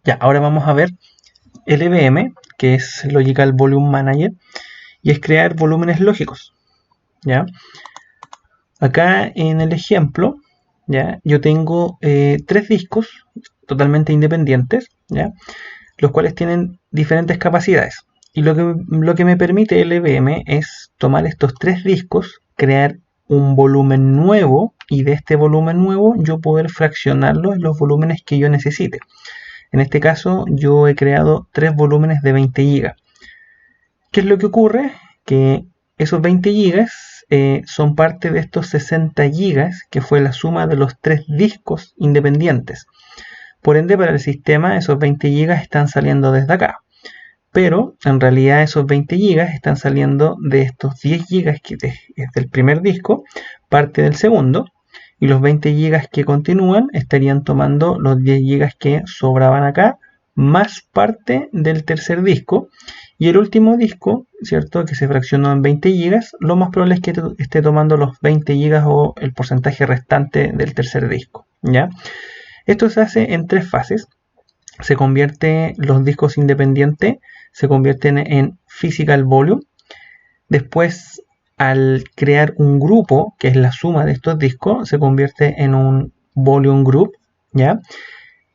Ya, ahora vamos a ver LVM, que es Logical Volume Manager, y es crear volúmenes lógicos. ¿Ya? Acá en el ejemplo, ¿ya? Yo tengo tres discos totalmente independientes, ¿ya? Los cuales tienen diferentes capacidades. Y lo que me permite LVM es tomar estos tres discos, crear un volumen nuevo y de este volumen nuevo yo poder fraccionarlo en los volúmenes que yo necesite. En este caso yo he creado tres volúmenes de 20 GB. ¿Qué es lo que ocurre? Que esos 20 GB son parte de estos 60 GB que fue la suma de los tres discos independientes. Por ende, para el sistema esos 20 GB están saliendo desde acá. Pero en realidad esos 20 GB están saliendo de estos 10 GB que es del primer disco, parte del segundo, y los 20 GB que continúan estarían tomando los 10 GB que sobraban acá, más parte del tercer disco, y el último disco, ¿cierto? Que se fraccionó en 20 GB, lo más probable es que esté tomando los 20 GB o el porcentaje restante del tercer disco, ¿ya? Esto se hace en tres fases. Se convierte los discos independientes, se convierten en physical volume. Después, al crear un grupo, que es la suma de estos discos, se convierte en un volume group, ¿ya?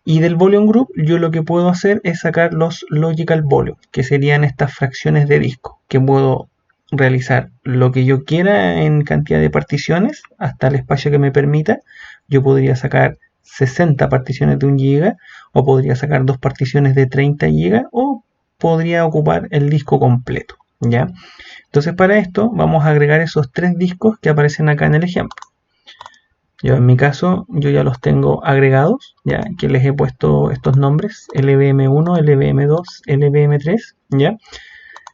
Y del volume group yo lo que puedo hacer es sacar los logical volume, que serían estas fracciones de disco, que puedo realizar lo que yo quiera en cantidad de particiones, hasta el espacio que me permita. Yo podría sacar 60 particiones de 1 GB, o podría sacar dos particiones de 30 GB, o podría ocupar el disco completo, ¿ya? Entonces para esto vamos a agregar esos tres discos que aparecen acá en el ejemplo. Yo en mi caso, yo ya los tengo agregados, ya que les he puesto estos nombres, LVM1, LVM2, LVM3, ya.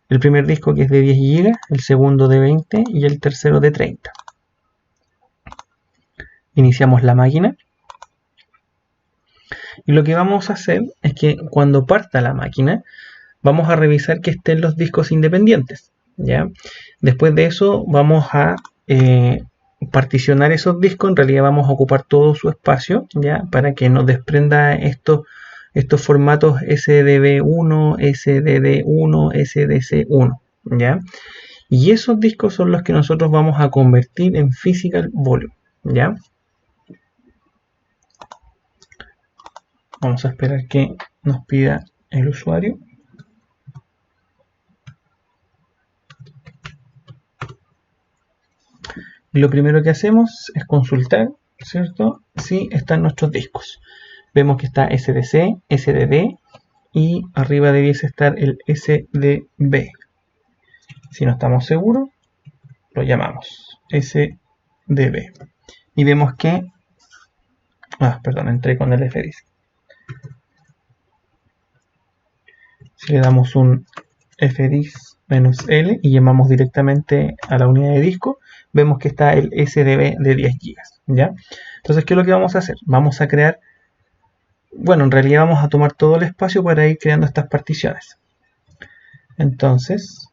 El primer disco que es de 10 GB, el segundo de 20 y el tercero de 30. Iniciamos la máquina. Y lo que vamos a hacer es que cuando parta la máquina, vamos a revisar que estén los discos independientes, ¿ya? Después de eso vamos a particionar esos discos. En realidad vamos a ocupar todo su espacio, ¿ya? Para que nos desprenda estos formatos SDB1, SDD1, SDC1, ¿ya? Y esos discos son los que nosotros vamos a convertir en physical volume, ¿ya? Vamos a esperar que nos pida el usuario. Y lo primero que hacemos es consultar, ¿cierto? Si están nuestros discos. Vemos que está SDC, SDD y arriba debiese estar el SDB. Si no estamos seguros, lo llamamos SDB. Y vemos que... perdón, entré con el FDISC. Si le damos un FDISC-L y llamamos directamente a la unidad de disco, vemos que está el SDB de 10 GB, ¿ya? Entonces, ¿qué es lo que vamos a hacer? Vamos a crear, bueno, en realidad vamos a tomar todo el espacio para ir creando estas particiones. Entonces,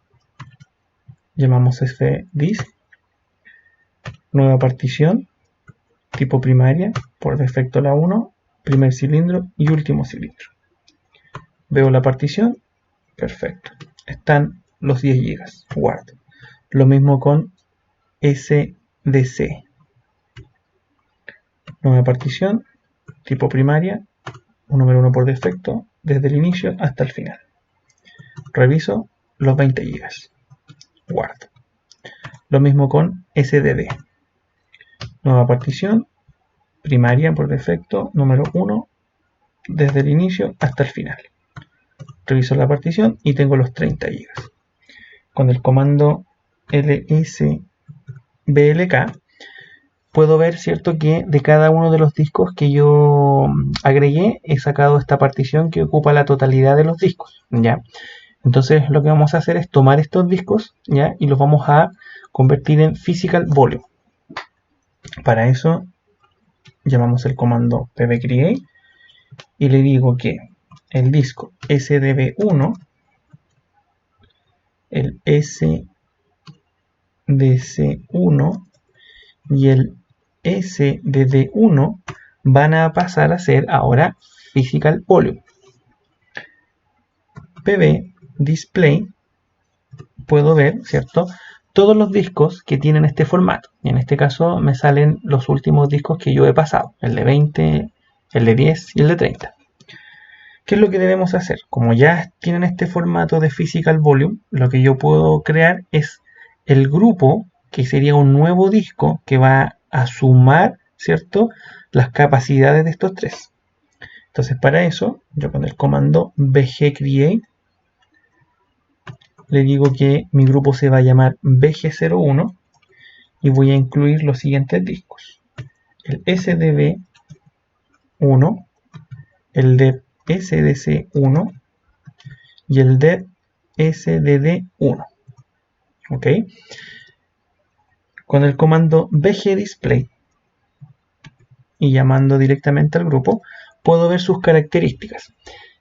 llamamos fdisk, nueva partición, tipo primaria, por defecto la 1, primer cilindro y último cilindro. Veo la partición, perfecto. Están los 10 GB, guardo. Lo mismo con SDC. Nueva partición, tipo primaria, un número 1 por defecto, desde el inicio hasta el final. Reviso los 20 GB, guardo. Lo mismo con SDD. Nueva partición, primaria por defecto, número 1, desde el inicio hasta el final. Reviso la partición y tengo los 30 GB. Con el comando lsblk puedo ver, ¿cierto?, que de cada uno de los discos que yo agregué he sacado esta partición que ocupa la totalidad de los discos, ¿ya? Entonces lo que vamos a hacer es tomar estos discos, ¿ya?, y los vamos a convertir en physical volume. Para eso llamamos el comando pbcreate y le digo que el disco SDB1, el SDC1 y el SDD1 van a pasar a ser ahora physical volume, pb display puedo ver, ¿cierto?, todos los discos que tienen este formato. Y en este caso me salen los últimos discos que yo he pasado, el de 20, el de 10 y el de 30. ¿Qué es lo que debemos hacer? Como ya tienen este formato de physical volume, lo que yo puedo crear es el grupo, que sería un nuevo disco que va a sumar, ¿cierto?, las capacidades de estos tres. Entonces para eso, yo con el comando bgcreate le digo que mi grupo se va a llamar bg01 y voy a incluir los siguientes discos: el sdb1, el deb sdc1 y el deb sdd1. ¿Ok? Con el comando bgdisplay y llamando directamente al grupo, puedo ver sus características.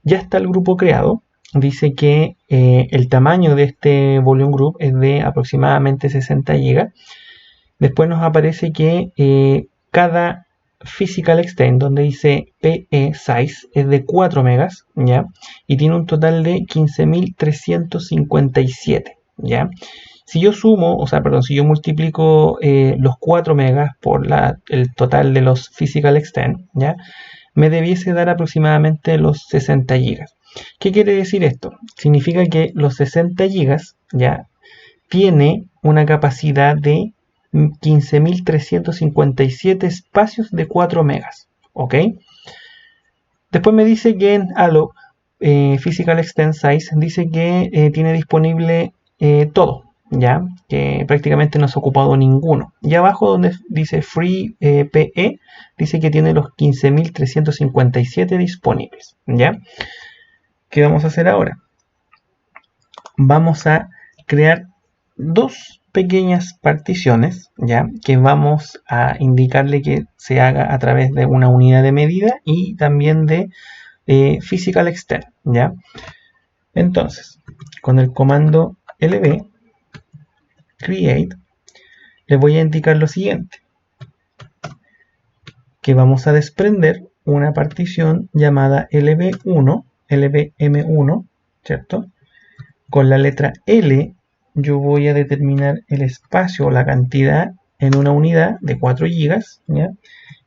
Ya está el grupo creado. Dice que el tamaño de este volume group es de aproximadamente 60 GB. Después nos aparece que cada physical extend, donde dice PE size, es de 4 megas, ¿ya? Y tiene un total de 15.357, ¿ya? Si yo sumo, o sea, perdón, si yo multiplico los 4 megas por el total de los physical extend, ¿ya?, me debiese dar aproximadamente los 60 GB. ¿Qué quiere decir esto? Significa que los 60 GB ya tiene una capacidad de 15.357 espacios de 4 megas. ¿Ok? Después me dice que en allo physical extend size dice que tiene disponible todo, ya que prácticamente no se ha ocupado ninguno. Y abajo donde dice free PE dice que tiene los 15.357 disponibles, ya. ¿Qué vamos a hacer ahora? Vamos a crear dos pequeñas particiones, ya, que vamos a indicarle que se haga a través de una unidad de medida y también de physical extend, ya. Entonces, con el comando lb create le voy a indicar lo siguiente: que vamos a desprender una partición llamada lb1, lbm1, ¿cierto? Con la letra L yo voy a determinar el espacio o la cantidad en una unidad de 4 GB, ¿ya?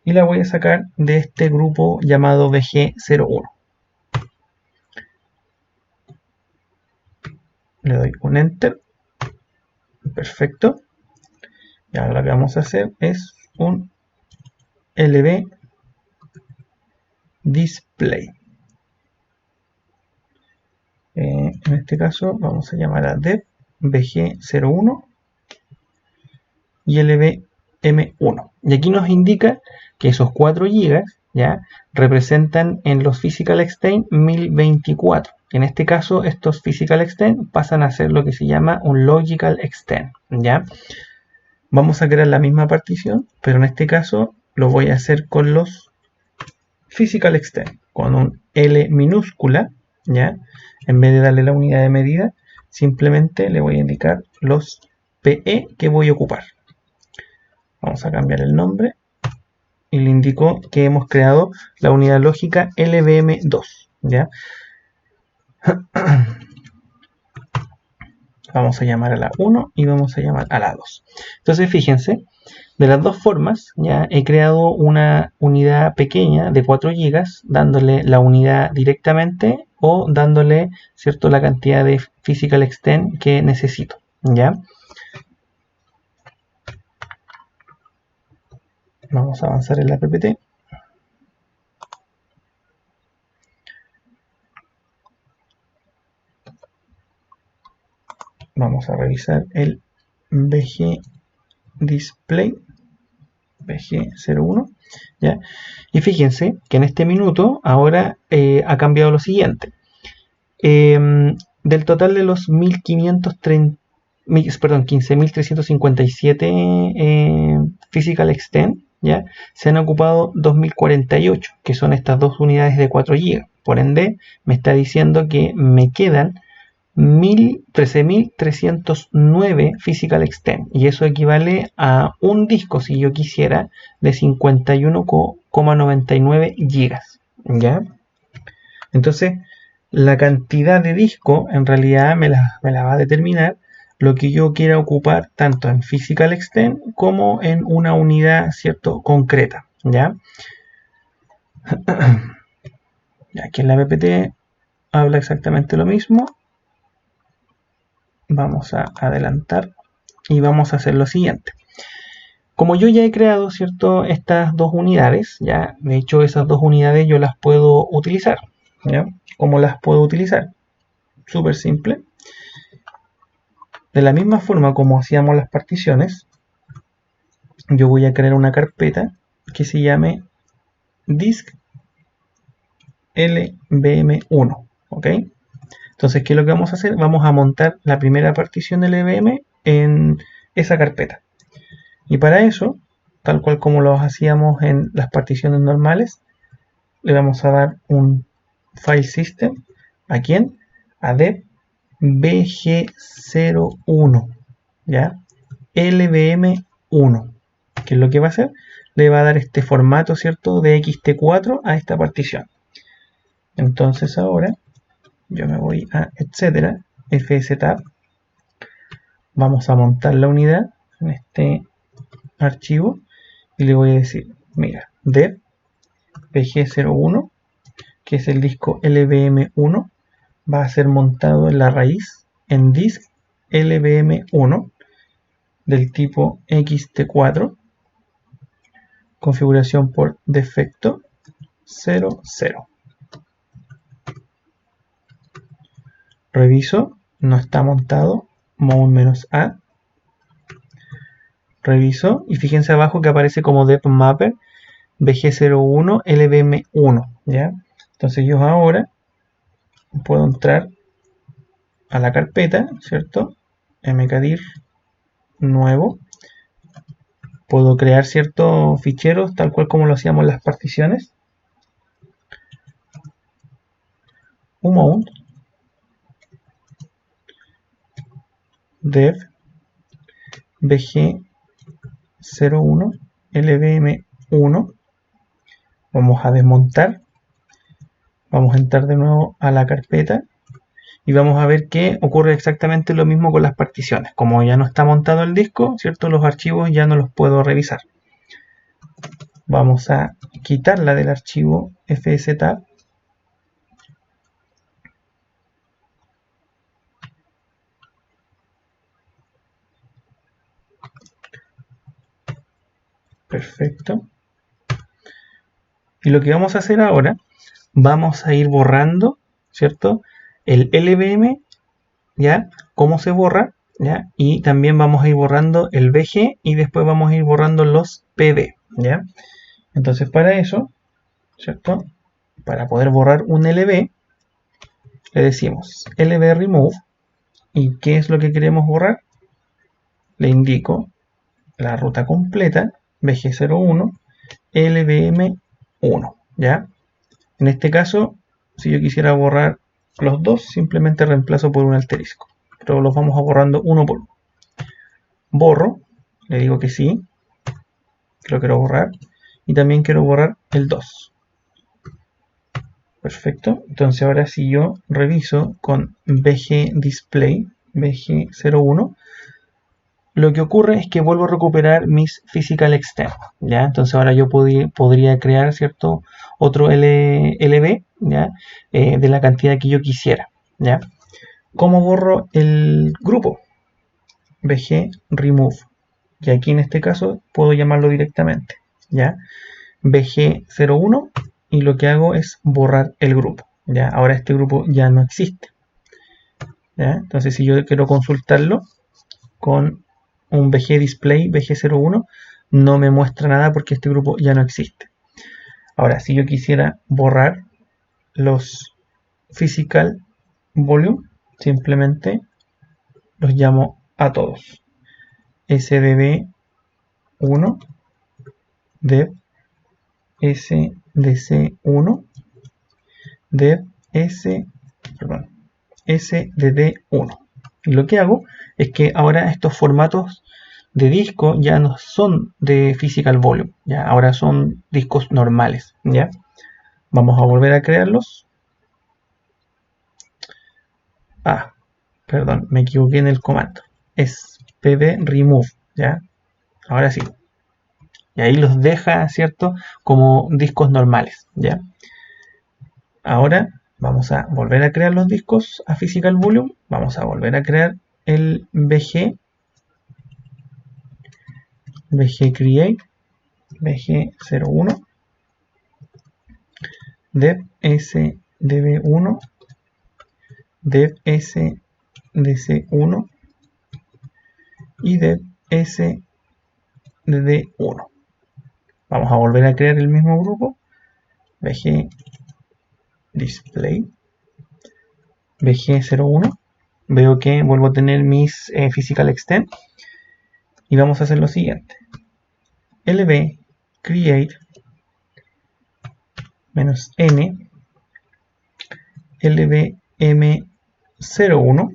Y la voy a sacar de este grupo llamado bg01. Le doy un enter. Perfecto. Y ahora lo que vamos a hacer es un lb display. En este caso vamos a llamar a deb bg01 y lbm1. Y aquí nos indica que esos 4 GB ya representan en los physical extend 1024. En este caso estos physical extend pasan a ser lo que se llama un logical extend, ¿ya? Vamos a crear la misma partición, pero en este caso lo voy a hacer con los physical extend, con un L minúscula, ¿ya? En vez de darle la unidad de medida, simplemente le voy a indicar los PE que voy a ocupar. Vamos a cambiar el nombre y le indico que hemos creado la unidad lógica LBM2, ¿ya? Vamos a llamar a la 1 y vamos a llamar a la 2. Entonces fíjense, de las dos formas ya he creado una unidad pequeña de 4 GB, dándole la unidad directamente o dándole, ¿cierto?, la cantidad de physical extend que necesito, ¿ya? Vamos a avanzar en la PPT. Vamos a revisar el BG Display BG01, ¿ya? Y fíjense que en este minuto ahora ha cambiado lo siguiente. Del total de los 15.357 physical extend, ¿ya?, se han ocupado 2048, que son estas dos unidades de 4 GB. Por ende, me está diciendo que me quedan 13.309 physical extend, y eso equivale a un disco, si yo quisiera, de 51,99 GB, ¿ya? Entonces, la cantidad de disco en realidad me la va a determinar lo que yo quiera ocupar tanto en Physical Extend como en una unidad, ¿cierto?, concreta, ¿ya? Aquí en la PPT habla exactamente lo mismo. Vamos a adelantar y vamos a hacer lo siguiente. Como yo ya he creado, ¿cierto?, estas dos unidades, ya, de hecho esas dos unidades yo las puedo utilizar, ¿ya? ¿Cómo las puedo utilizar? Súper simple. De la misma forma como hacíamos las particiones, yo voy a crear una carpeta que se llame disk lvm1, ¿ok? Entonces, ¿qué es lo que vamos a hacer? Vamos a montar la primera partición lvm en esa carpeta. Y para eso, tal cual como lo hacíamos en las particiones normales, le vamos a dar un file system. ¿A quién? A dev bg01, ¿ya? lvm1. ¿Qué es lo que va a hacer? Le va a dar este formato, ¿cierto?, de xt4 a esta partición. Entonces ahora yo me voy a etcétera, fstab. Vamos a montar la unidad en este archivo y le voy a decir, mira, dev bg01, que es el disco lvm1, va a ser montado en la raíz en disk lvm1 del tipo xt4, configuración por defecto 00. Reviso, no está montado, mount-a. Reviso y fíjense abajo que aparece como dev mapper bg01 lvm1, ¿ya? Entonces yo ahora puedo entrar a la carpeta, ¿cierto? mkdir nuevo. Puedo crear ciertos ficheros tal cual como lo hacíamos en las particiones. Umount dev bg01 lvm1. Vamos a desmontar. Vamos a entrar de nuevo a la carpeta y vamos a ver que ocurre exactamente lo mismo con las particiones. Como ya no está montado el disco, ¿cierto?, los archivos ya no los puedo revisar. Vamos a quitarla del archivo fstab. Perfecto. Y lo que vamos a hacer ahora, vamos a ir borrando, ¿cierto?, el lvm, ¿ya? ¿Cómo se borra? ¿Ya? Y también vamos a ir borrando el bg y después vamos a ir borrando los pd, ¿ya? Entonces para eso, ¿cierto?, para poder borrar un lv, le decimos lv remove. ¿Y qué es lo que queremos borrar? Le indico la ruta completa, bg01 lvm1, ¿ya? En este caso, si yo quisiera borrar los dos, simplemente reemplazo por un asterisco, pero los vamos a borrando uno por uno. Borro, le digo que sí, que lo quiero borrar, y también quiero borrar el 2. Perfecto, entonces ahora si yo reviso con bg-display, bg01, lo que ocurre es que vuelvo a recuperar mis physical extend, ¿ya? Entonces ahora yo podría crear, ¿cierto?, otro lv, ¿ya?, de la cantidad que yo quisiera, ¿ya? ¿Cómo borro el grupo? bg remove, y aquí en este caso puedo llamarlo directamente, ¿ya? bg01, y lo que hago es borrar el grupo, ¿ya? Ahora este grupo ya no existe, ¿ya? Entonces si yo quiero consultarlo con un bg display bg01, no me muestra nada porque este grupo ya no existe. Ahora, si yo quisiera borrar los physical volume, simplemente los llamo a todos. sdb1 dev sdc1 dev sdd1. Y lo que hago es que ahora estos formatos de disco ya no son de physical volume, ya ahora son discos normales, ¿ya? Vamos a volver a crearlos. Perdón, me equivoqué en el comando. Es pb remove, ¿ya? Ahora sí. Y ahí los deja, ¿cierto? Como discos normales, ¿ya? Ahora vamos a volver a crear los discos a Physical Volume. Vamos a volver a crear el BG create, BG01, dev sdb1, dev sdc1 y dev sdd1. Vamos a volver a crear el mismo grupo, bg display, bg01. Veo que vuelvo a tener mis physical extend y vamos a hacer lo siguiente: lb create -n lbm01.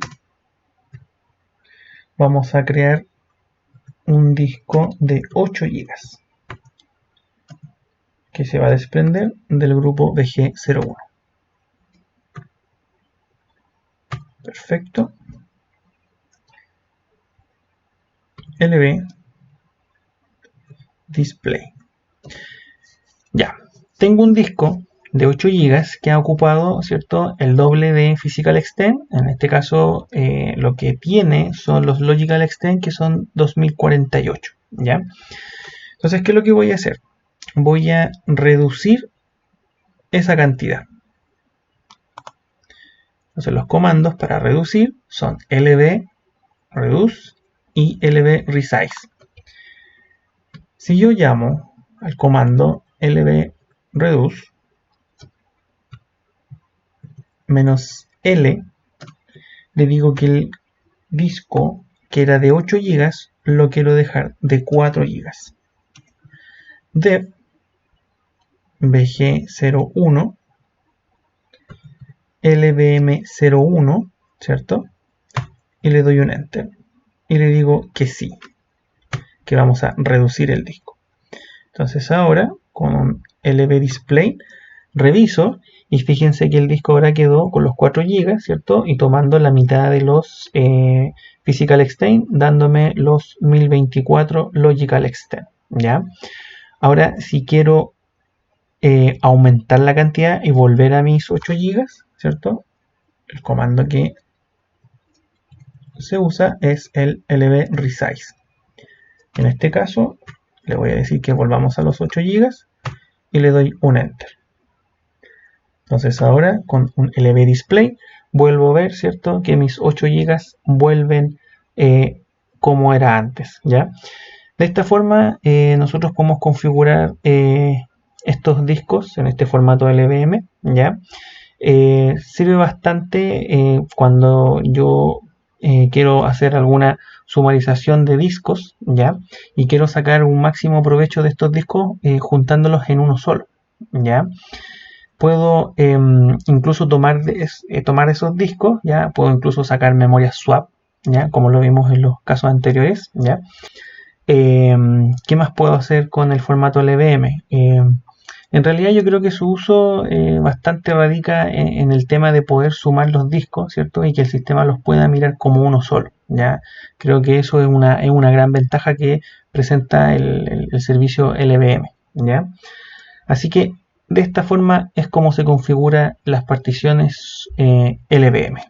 Vamos a crear un disco de 8 GB que se va a desprender del grupo bg01. Perfecto. lb display. Ya, tengo un disco de 8 GB que ha ocupado, ¿cierto?, el doble de Physical Extend. En este caso, lo que tiene son los Logical Extend, que son 2048, ¿ya? Entonces, ¿qué es lo que voy a hacer? Voy a reducir esa cantidad. Entonces, los comandos para reducir son lb reduce y lb resize. Si yo llamo al comando lb reduce -l, le digo que el disco que era de 8 GB lo quiero dejar de 4 GB. Dev bg01 lbm01, ¿cierto? Y le doy un enter y le digo que sí, que vamos a reducir el disco. Entonces ahora con un lb display reviso y fíjense que el disco ahora quedó con los 4 GB, ¿cierto? Y tomando la mitad de los Physical Extend, dándome los 1024 Logical Extend, ¿ya? Ahora, si quiero aumentar la cantidad y volver a mis 8 GB, ¿cierto? El comando que se usa es el lb resize. En este caso, le voy a decir que volvamos a los 8 GB y le doy un enter. Entonces ahora con un lb display vuelvo a ver, ¿cierto?, que mis 8 GB vuelven como era antes, ¿ya? De esta forma nosotros podemos configurar estos discos en este formato LVM, ¿ya? Sirve bastante cuando yo quiero hacer alguna sumarización de discos, ¿ya? Y quiero sacar un máximo provecho de estos discos juntándolos en uno solo, ¿ya? Puedo incluso tomar esos discos, ¿ya? Puedo incluso sacar memoria swap, ¿ya? Como lo vimos en los casos anteriores, ¿ya? ¿Qué más puedo hacer con el formato LVM? En realidad yo creo que su uso bastante radica en el tema de poder sumar los discos, ¿cierto? Y que el sistema los pueda mirar como uno solo, ¿ya? Creo que eso es una gran ventaja que presenta el servicio LVM, ¿ya? Así que de esta forma es como se configuran las particiones LVM.